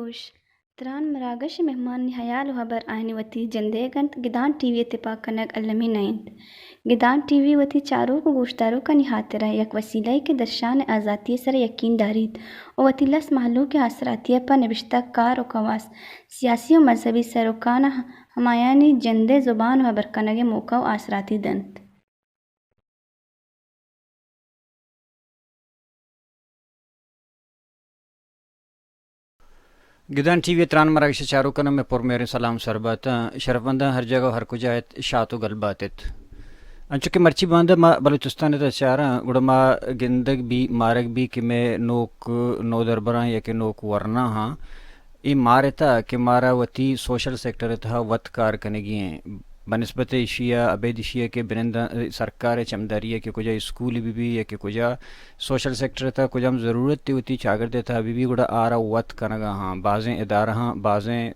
گوش تران مراغش مهمان حيال وهبر آهني وتي جندگنت گدان ٹی وی اتفاق کنگ علمی نائند گدان ٹی وی وتی چارو کو گوشتارو کا نہاترہ یک وسیلہ کے درشان آزادی سر یقین دارید او وتی لس محلوں کے اثراتی پر نوشتہ کار و خواص سیاسی و مذہبی سروکان ہمایانی جندے زبان و برکنگ موقع و اثراتی دنت گدان ٹی وی تران مراگش چارو کنم میں پر میرے سلام سربات شرفندہ ہر جگہ ہر کجایت شاتو گلباتت انچوکہ مرچی باندھا ما بلوچستان تا چارا گڑا ما گندگ بھی مارگ بھی کہ میں نوک نو دربراں یا کہ نوک ورنا ہاں ای مارتا کہ مارا وتی سوشل سیکٹر تھا وط کار کنگی ہیں بنسبت اشیا عبید اشیا کے بنندہ سرکار چمداری کہ کجا اسکول بھی یا کہ کجا سوشل سیکٹر تھا کجا ہم ضرورت تی ہوتی چاگردے تھا بھی گڑا آرا وط کنگا ہاں بعضیں ادارہ ہاں بعضیں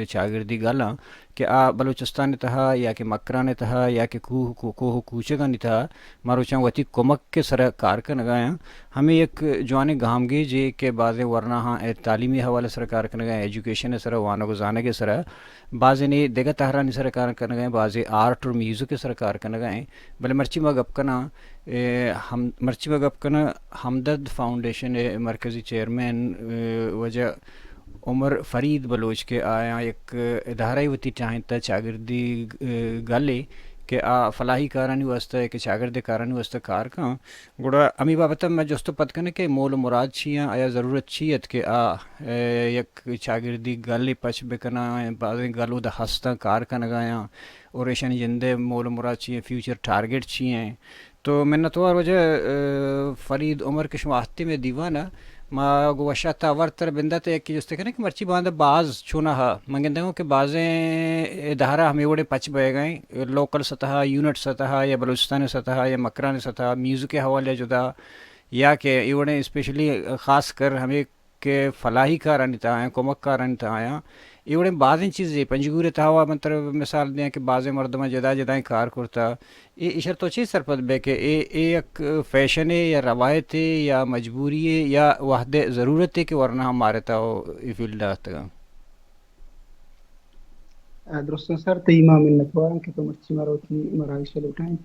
چاگردی گالاں کہ آ بلوچستان تہا یا کہ مکران تہا یا کہ کوہ کوچگانی تہا ماروچاں وتی کمک کے سر کار کنگایا ہمیں ایک جوانے گامگی جے کہ بعضیں ورنہ ہاں تعلیمی حوالے سر کار کنگایا ایجوکیشن سر وانا گزانے کے سر بعضیں نے دیگا تہرانی سر کار کنگائیں بعضیں آرٹ اور میوزک کے سر کار کنگائیں بلے مرچی ما گپ کنا ہم مرچی ما گپ کنا ہمدرد فاؤنڈیشن مرکزی چیئرمین وجہ عمر فرید بلوچ کے آیا ایک ادارہ وتی چاہیں تا چاگردی گلے کہ آ فلاحی کارانی واسطہ کہ چاگرد کارانی واسطہ کار کاں گڑا امی بابتا میں جستو پت کنے کہ مول و مراد چھیاں آیا ضرورت چھیت کہ آ یک چاگردی گلی پچ بکنا بعضیں گلو دا ہستا کار کنگایاں اور ایشانی جندے مول و مراد چھیاں فیوچر ٹارگٹ چھیاں تو منتوار وجہ فرید عمر کے شماہتی میں دیوانہ ما گوشا تاور تر بندہ تے ایک جستے کنے کہ مرچی باندھ باز چونا ہا منگندے ہوں کہ بازیں ادارہ ہمیں وڑے پچ بے گئیں لوکل سطح یونٹ سطح یا بلوچستان سطح یا مکران سطح میوزک کے حوالے جدا یا کہ ایوڑے اسپیشلی خاص کر ہمیں کہ فلاحی کارانی تا آیا کمک کارانی تا آیا ایوڑے بعضیں چیزیں پنجگورے تاوا مطلب مثال دیں کہ بعضیں مردمہ جدا جدائیں کار کرتا یہ اشر تو چیز سرپت بے کہ اے ایک فیشن ہے یا روایت ہے یا مجبوری ہے یا وحد ضرورت ہے کہ ورنہ ہم مارتا ہو ای فیلڈ آتا درستان سر تیمہ منتوارم کہ تو مرچی ماروتی مراحش لوٹائیں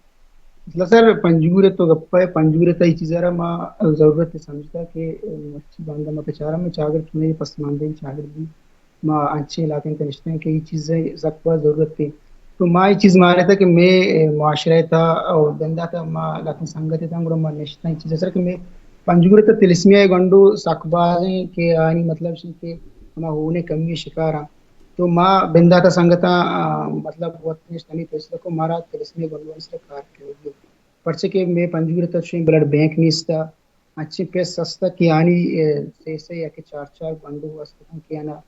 مثلا سر پنجگورے تو گپا ہے پنجگورے تا ہی چیزارا ما ضرورت سمجھتا کہ مرچی باندھا ما پچارا میں چاگر چنے پسماندے چاگر بھی ما اچھے علاقے کے رشتے ہیں کہ یہ چیزیں زکوہ ضرورت تھی تو ما یہ چیز مارے تھا کہ میں معاشرہ تھا اور بندہ تھا ما لاکن سنگت تھا گڑا ما نشتہ یہ چیز سر کہ میں پنجگورے تا تلسمیہ گنڈو ساکبازیں کہ آنی مطلب شن کہ ہما ہونے کمی شکار ہیں تو ما بندہ تا سنگتا مطلب وقت نشتنی پیسل کو مارا تلسمیہ گنڈو اس کار کے پرچے کہ میں پنجگورے تا شوئیں بلڈ بینک نیستا اچھی پیس سستا کی آنی سے یا کہ چار چار گنڈو واسطہ کی آنا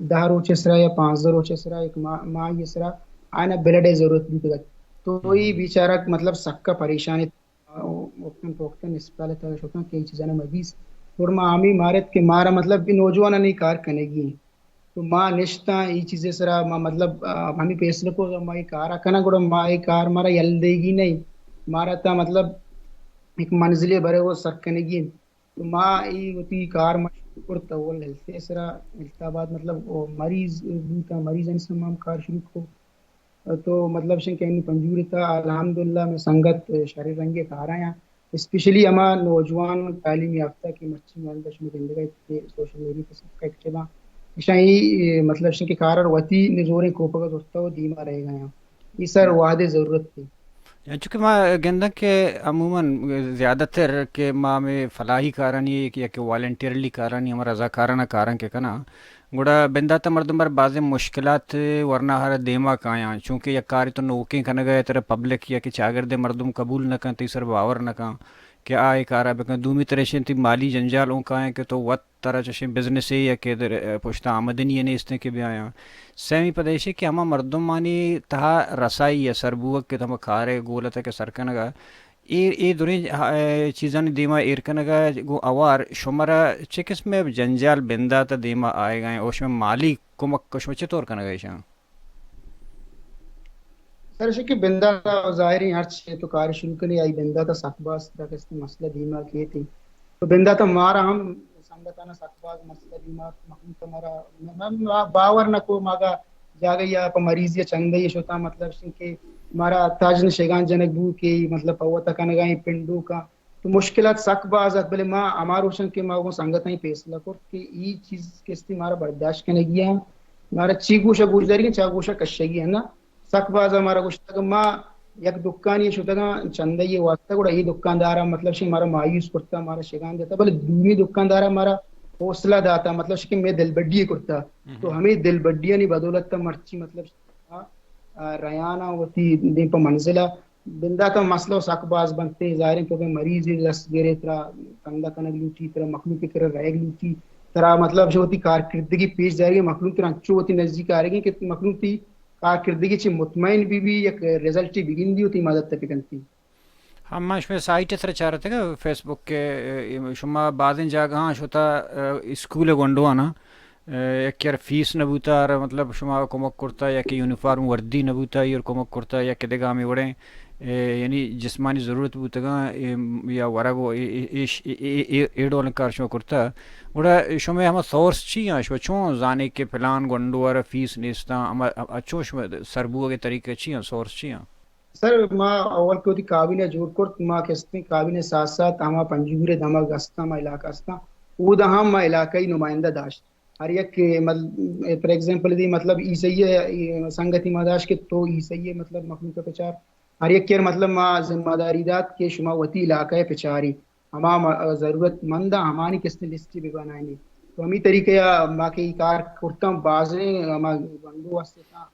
10 روچ اسرا یا 15 روچ اسرا ایک ماہ یہ اسرا آنا بلڈ ضرورت بھی تک تو یہ بیچارہ مطلب سکا پریشانی وقتاً فوقتاً اسپتال تا شکاں کہ یہ چیزانا مبیس اور ما آمی مارت کہ مارا مطلب بھی نوجوانہ نہیں کار کنگی تو ما نشتا یہ چیزیں سرا ما مطلب ہمیں پیسل کو ما یہ کارا کنا گوڑا ما یہ کار مارا یل دے گی نہیں مارا تا مطلب ایک منزلے برے وہ سر کنگی تو ما یہ ہوتی کار مشکور تول ہلتے اسرا ہلتا بعد مطلب مریض بوتا مریض انسا مام کار شروع کو تو مطلب شن کہ پنجوری تا الحمدللہ میں سنگت شہر رنگے کار آیا اسپیشلی اما نوجوان تعلیم یافتہ کی مرچی میں اندر شنو زندگی تے سوشل میڈیا پر سب کا اکتبا شاہی مطلب شن کہ کارر وطی نزوریں کوپا کا دوستا ہو دیما رہے گا یہ سر وعدے ضرورت تھی چونکہ ماں گندہ کہ عموماً زیادہ تر کہ ماں میں فلاحی کارانی یا کہ والنٹیرلی کارانی ہمارا رضا کارانہ کارن کے کنا گوڑا بندہ تا مردم بر بعض مشکلات ورنہ ہر دیما کایا چونکہ یک کاری تو نوکیں کھن گئے تر پبلک یا کہ چاگرد مردم قبول نہ کن تیسر باور نہ کن کہ آئے کارا بکن دومی طرح تی مالی جنجال اون کائیں کہ تو وط طرح چشیں بزنس یا کہ پشتا آمدنی یہ نیستیں کہ بھی آیا سیمی پدیشی کہ ہما مردم مانی تہا رسائی یا سربوک کہ ہم کھارے گولتا کہ سرکنگا ای دونی چیزانی دیما ایرکنگا گو اوار شمارا چه قسم جنجال بندا تا دیما آئے گئے اوش میں مالی کمک کشم چطور کنگا ایشان سر شکی بندہ تا ظاہری ہر چیز تو کار شروع کرنی آئی بندہ تا سخباز تا کسی مسئلہ دیما کیے تھی تو بندہ تا مارا ہم سنگتانا سخباز مسئلہ دیما مخلوق تا مارا باور نہ کو ماگا جاگا یا پا مریض یا چنگا یہ شوتا مطلب کہ مارا تاجن شیگان جنک بو کی مطلب پوتا کنگائی پنڈو کا تو مشکلات سخ بازت بلے ماں اماروشن کے ماں سنگتائی فیصلہ کر کہ یہ چیز کستی مارا برداشت کرنے گیا مارا چی گوشا گوشداری گیا چا گوشا کشگی ہے نا سخ باز ہمارا گوشتا کہ ماں یک دکان یہ شوتا گا چندہ یہ واسطہ گوڑا یہ دکاندارا مطلب شی مارا مایوس کرتا مارا شیگان دیتا بلے دومی دکاندارا مارا حوصلہ داتا مطلب کہ میں دل بڈی کرتا تو ہمیں دل بڈیا نہیں بدولت تا مرچی مطلب ریانہ ہوتی دین پا منزلہ بندہ تا مسئلہ ساک باز بنتے ظاہرین تو مریض رس گرے ترا کندہ کنگ لوٹی ترا مخلوق کی طرح ریگ لوٹی ترا مطلب جو ہوتی کارکردگی پیش جائے گی مخلوق ترا انچو ہوتی نزدیک آ رہے گی کہ مخلوق تی کارکردگی چی مطمئن بھی یک ریزلٹی بگن دی ہوتی مدد تپکنتی ہم اس میں سائٹ تر چاہ رہے تھے کہ فیس بک کے شما بعض جگہ ہاں شوتا اسکول گونڈوانا یک یار فیس نبوتا اور مطلب شما کمک کرتا یا کہ یونیفارم وردی نبوتا اور کمک کرتا یا کہ دگا ہمیں وڑیں یعنی جسمانی ضرورت بوتگا یا ورگو ایڈول کار شما کرتا وڑا شما ہما سورس چی ہیں شما چون زانے کے پلان گونڈو اور فیس نیستا اچھو شما سربو کے طریقے چی ہیں سورس چی ہیں سر ما اول کو دی کابینہ جوڑ کرت ما کستے کابینہ ساتھ ساتھ ہما پنجگورے دما گستا ما علاقہ استا او دا ہم ما علاقائی نمائندہ داشت ہر یک پر ایگزامپل دی مطلب عیسیہ سنگتی مداش کے تو عیسیہ مطلب مخلوق پچار ہر یک کیر مطلب ما ذمہ داری دات کے شما وتی علاقہ پچاری ہما ضرورت مندہ ہمانی کستے لسٹی بھی بنائیں تو ہمی طریقے ما کے کار کرتا بازیں ہما گنڈو واسطے تھا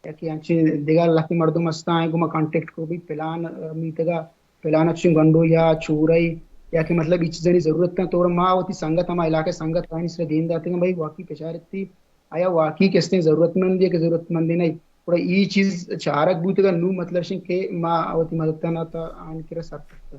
یا کہ انچے دیگر لکی مردم استا ہیں گما کانٹیکٹ کو بھی پلان میتگا پلان اچھیں گنڈو یا چورائی یا کہ مطلب یہ چیزیں ضرورت کا تو ماں ہوتی سنگت ہما علاقے سنگت آئین اس لئے دین داتے ہیں بھائی واقعی پچارت تھی آیا واقعی کستے ضرورت مند ہے کہ ضرورت مند نہیں اور یہ چیز چارک بوتے گا نو مطلب شن کہ ماں ہوتی مددتا نا تا آن کرا سر کرتا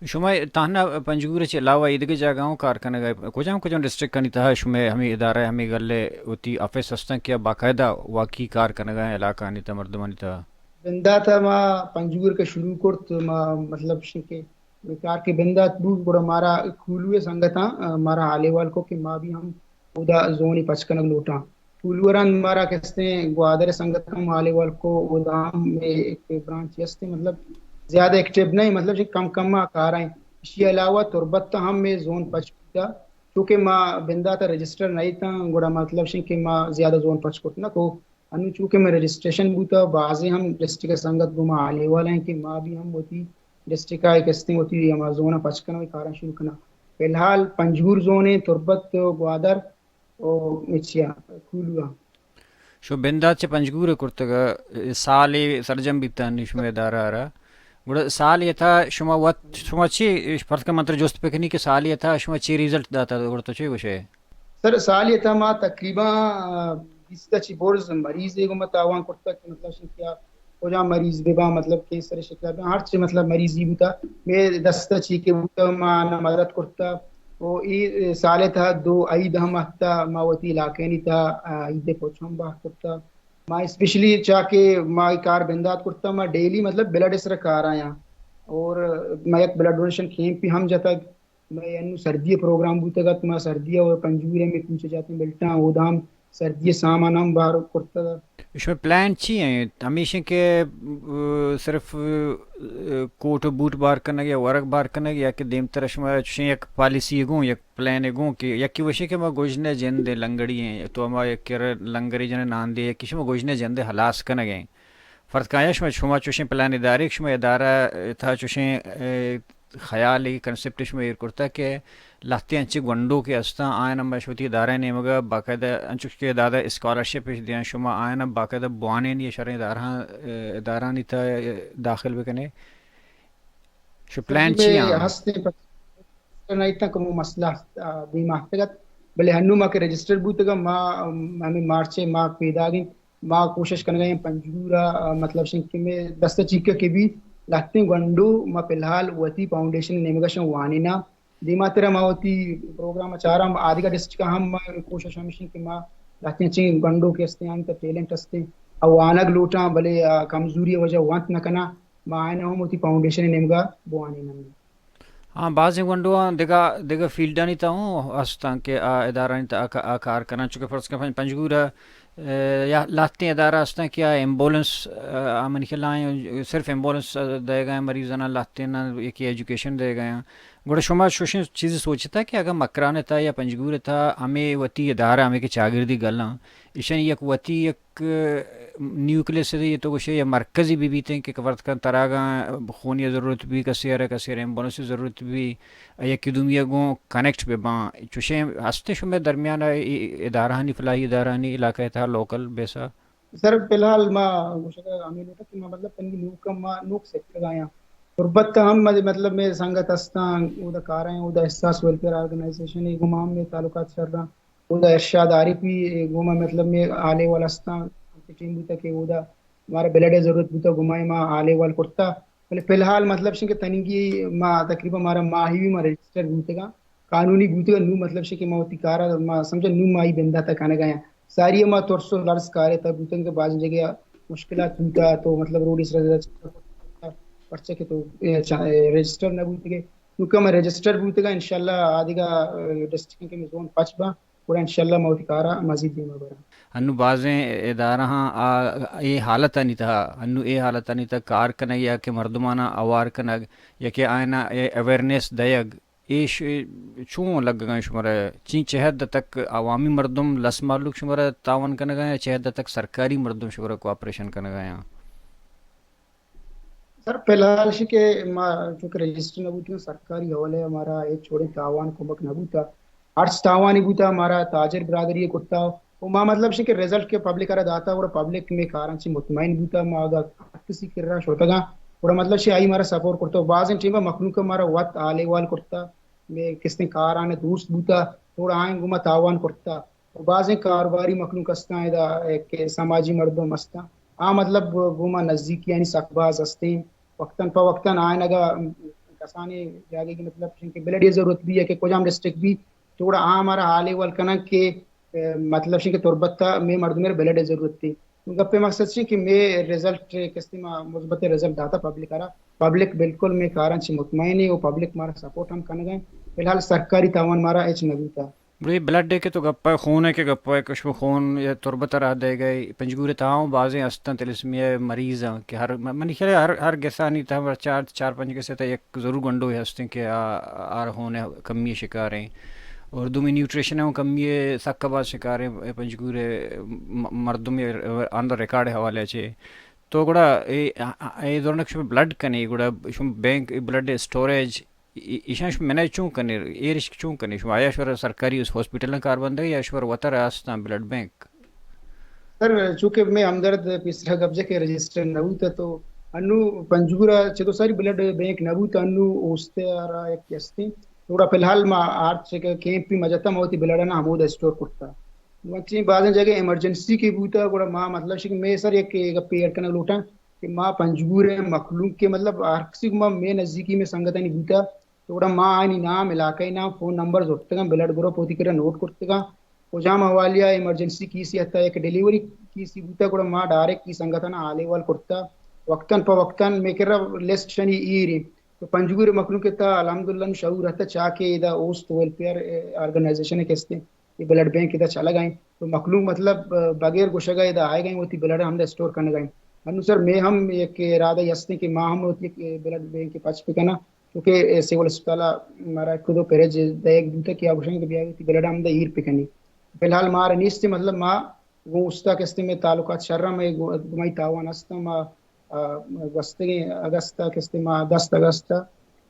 شما تاہنا پنجگور چ علاوہ ادھر جگہوں کارخانہ گئے کچھ ڈسٹرکٹ کنی تھا شما ہمیں ادارہ ہمیں گلے ہوتی آفس ہستن کیا باقاعدہ واقعی کارخانہ گئے علاقہ نہیں تھا مردمانی تھا بندہ تھا ماں پنجگور کا شروع کرت ماں مطلب شن کہ بیکار کے بندہ دور بڑا مارا کھولوے سنگتا مارا حالے وال کو کہ ماں بھی ہم ادا زونی پچکنگ لوٹا کھولوران مارا کہتے ہیں گوادر سنگتا ہم حالے وال کو ادا ہم میں ایک برانچ یستے مطلب زیادہ ایکٹیو نہیں مطلب کم کم کار ہیں اسی علاوہ تربت ہم میں زون پچ تا چونکہ ماں بندہ تا رجسٹر نہیں تھا گوڑا مطلب کہ ماں زیادہ زون پچ کرتا تو انو چونکہ میں رجسٹریشن بوتا بعضی ہم ڈسٹرکٹ سنگت گما آلے والا ہیں کہ ماں بھی ہم ہوتی ڈسٹرکٹ کا ایک استے ہوتی ہم زون پچ کرنا کارا شروع کرنا فی الحال پنجگور زونے تربت گوادر اور مچیا کھولوا شو بندہ چ پنجگور کرتگا سال سرجم بیتا نشم ادارہ آرہ گوڑا سال یہ تھا شما وقت شما چی فرض کا منتر جوست پکنی کہ سال یہ تھا شما چی ریزلٹ داتا گوڑا تو چی گوشے سر سال یہ تھا ما تقریبا بیستا چی بورز مریض ایگو مت آوان کرتا کہ مطلب شکیا ہو جا مریض بے مطلب کہ اس طرح شکیا بے ہر چی مطلب مریض ہی بوتا میں دستا چی کے بوتا ما مدد کرتا وہ ای سال تھا دو عید ہم آتا ما وطی علاقے نہیں تھا عید پوچھوں باہ کرتا ما اسپیشلی چاہ کے ما کار بندات کرتا ما ڈیلی مطلب بلڈ اس رکھ آ رہا ہیں اور میں ایک بلڈ ڈونیشن کیمپ بھی ہم جاتا میں انو سردی پروگرام بوتا گا تو میں سردی اور پنجورے میں پوچھے جاتے ہیں بلٹا ودام سردی سامان ہم باہر کرتا تھا اس میں پلان چی ہیں ہمیشہ کہ صرف کوٹ بوٹ بار کرنا یا ورق بار کرنا یا کہ دیم ترش میں ایک پالیسی گوں یک پلان گوں کہ یا کہ وشے کہ میں گوجنے جن دے لنگڑی ہیں تو ہم ایک لنگڑی جن نان دے کہ میں گوجنے جن دے ہلاس کرنا گئے فرض کایا شما چوشیں پلان ادارے شما ادارہ تھا چوشیں خیال ای کنسپٹش میں کرتا کہ لہتے انچ گونڈو کے استا آئین مشوتی ادارہ نے مگا باقاعدہ انچ کے دادا اسکالرشپ دیا شما آئین باقاعدہ بوانے نہیں شرح ادارہ نہیں تھا داخل بکنے شو سر جی پلان چی میں آن ہستے نہیں تھا کہ وہ مسئلہ بیمہ ہفتگت بلے ہنو ماں کے رجسٹر بوتگا ماں ہمیں مارچے ماں پیدا گئی ماں کوشش کرنے گئے پنجورا مطلب شنکی میں دستا چیکا کے بھی لگتے گنڈو ماں پہ الحال وطی فاؤنڈیشن نیمگا شن وانینا دیما تیرا ماں ہوتی پروگرام چارا آدھگا ڈسٹ کا ہم کوشش ہمیشن کہ ماں لگتے چین گنڈو کے استے ہیں تا ٹیلنٹ استے او آنگ لوٹاں بلے کمزوری وجہ وانت نکنا ماں آئینا ہم ہوتی فاؤنڈیشن نیمگا بوانینا. ہاں بعض گنڈو دیگا فیلڈا نہیں تا ہوں ہستان کہ ادارہ نہیں تا آ کار کرنا چونکہ فرض کا پنجگورا یا لاتے ادارہ ہستان کہ ایمبولنس آمن کھلائیں صرف ایمبولنس دے گئے مریضانا لاتے نا ایک ایجوکیشن دے گئے گوڑا شما شوشن چیز سوچتا کہ اگر مکران تھا یا پنجگور تھا ہمیں وتی ادارہ ہمیں کہ چاگردی گلاں ایشن یک وتی یک نیوکلیس ہے یہ تو کچھ یا مرکزی بھی بیتے ہیں کہ ورد کا تراغا خونی ضرورت بھی کسیر ایمبولنس ضرورت بھی یا کدوم گو کنیکٹ پہ باں چوشے ہستے شمیں درمیان ادارہ نہیں فلاحی ادارہ نہیں علاقہ تھا لوکل بیسا سر فی الحال ماں ہمیں لوٹا کہ ماں مطلب پنگی نوکا ماں نوک سیکٹر گایا قربت ہم مطلب میں سنگت ہستان اودا کار ہیں اودا احساس ویلفیئر آرگنائزیشن گمام میں تعلقات چل رہا اودا ارشاد عارفی گوما مطلب میں آلے والا ہستان ٹیم بھی تھا کہ اودا ہمارا بلڈ ضرورت بھی تھا گمائے ماں آلے وال کرتا فی الحال مطلب شن کہ تنگی ماں تقریبا ہمارا ماں ہی ماں رجسٹر بوتے گا قانونی بوتے گا نو مطلب شن کہ ماں ہوتی کارا ماں سمجھا نو ماں ہی بندہ تھا کھانا گیا ساری ماں ترسو لرز کارے تھا بوتن کے بعض جگہ مشکلات ہوتا تو مطلب روڈ اس رضا پرچے کے تو رجسٹر نہ بوتے گے کیونکہ میں رجسٹر بوتے گا انشاءاللہ آدھی گا ڈسٹرکٹ کے زون 5 با اور انشاءاللہ موتی کارا مزید دیما برا انو بازیں ادارہ یہ حالت نہیں تھا انو یہ حالت نہیں تھا کار کنگ یا کہ مردمانہ اوار کنگ یا کہ آئینہ اویرنیس دیگ ایش چون لگ گئے شمارا چین چہد تک عوامی مردم لس معلوم شمارا تعاون کرنے گئے چہد تک سرکاری مردم شمارا کوآپریشن کرنے گئے سر فی الحال شی کہ چونکہ رجسٹر نہ بوتی سرکاری حوالے ہمارا ایک چھوڑے تعاون کو بک نہ بوتا آرٹس تعاون ہی بوتا ہمارا تاجر برادری کتا وہ ماں مطلب شی کہ رزلٹ کے پبلک آرہ داتا اور پبلک میں کارن سے مطمئن بوتا ماں آگا کسی کر رہا شوتا گا اور مطلب شی آئی ہمارا سپورٹ کرتا بعض ٹیمہ مخلوق ہمارا وقت آلے وال کرتا میں کس نے کار آنے دوست بوتا تھوڑا آئیں گما تعاون کرتا بعض کاروباری مخلوق استا ہے سماجی مردم استا مطلب گما نزدیک یعنی سکباز استے وقتاً فوقتاً آئین اگا کسانے جاگے کی مطلب کہ بلڈ یہ ضرورت بھی ہے کہ کجام ڈسٹرکٹ بھی تھوڑا ہمارا حالے وال کنک کے مطلب کہ تربتہ میں مرد میرے بلڈ ضرورت تھی گپے مقصد سے کہ میں رزلٹ کسی مثبت رزلٹ داتا پبلک آرہا پبلک بالکل میں کارن سے مطمئن ہے وہ پبلک مارا سپورٹ ہم کرنے گئے فی الحال سرکاری تعاون مارا ایچ نبی تھا بڑی بلڈ دے کے تو گپا خون ہے کہ گپا ہے کشم خون یا تربت رہ دے گئے پنجگور تاؤں بازیں استن تلسمیہ مریض ہیں کہ منی خیال ہر گسانی تھا چار پنج گسے تھا ایک ضرور گنڈو ہے ہستے کہ آر ہونے کمی شکار ہیں اور دومی نیوٹریشن ہے کمی سک کا بعد شکار ہیں پنجگور مردم اندر ریکارڈ حوالے چھے تو گوڑا یہ دورنک شما بلڈ کنے گوڑا شما بینک بلڈ اسٹوریج ایشان شما منع چون کنے ایرش چون کنے شما آیا شور سرکاری اس ہاسپیٹل کار بندے یا شور وطر آستان بلڈ بینک سر چونکہ میں ہمدرد پیسرا قبضے کے رجسٹر نبوتا تو انو پنجگورا چھتو ساری بلڈ بینک نبوتا انو اوستے آرہا ایک کستے تھوڑا فی الحال ما آرٹ سے کیمپ بھی مجھتا موتی بلڈانا ہمود اسٹور کرتا وقتی بعض جگہ ایمرجنسی کی بوتا گوڑا ماں مطلب شکل میں سر ایک پیر کنا لوٹا کہ ماں پنجگور مخلوق کے مطلب آرکسی ماں میں نزدیکی میں سنگتا نہیں بوتا تھوڑا ماں آئینی نام علاقہ نام فون نمبر زوٹتے گا بلڈ گروپ ہوتی کرا نوٹ کرتے گا کجام حوالیا ایمرجنسی کی سی حتا ایک ڈیلیوری کی سی بوتا گوڑا ماں ڈائریکٹ کی سنگتا نا آلے وال کرتا وقتاً پا وقتاً میں کر رہا لسٹ شنی ایری تو پنجگور مخلوق تا الحمدللہ شعور رہتا چاہ کے ادھا اوسٹ ویلفیئر آرگنائزیشن کستے یہ بلڈ بینک ادھا چلا گئیں تو مخلوق مطلب بغیر گوشہ گئے ادھا آئے گئیں ہوتی بلڈ ہم دا اسٹور کرنے گئیں انو سر میں ہم ایک ارادہ یستے کہ ماں ہم ہوتی ہے بلڈ بینک کے پاس پکنا کیونکہ سیول اسپتالہ ہمارا کدو پیرج دیکھ دوتا کہ آگوشن کے بیائی ہوتی بلڈ ہم دا ایر پکنی فی الحال ماں رنیستے مطلب ماں وہ استا کستے میں تعلقات شرہ میں گمائی تاوان استا ماں وستے اگستا کستے ماں 10 اگستا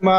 ما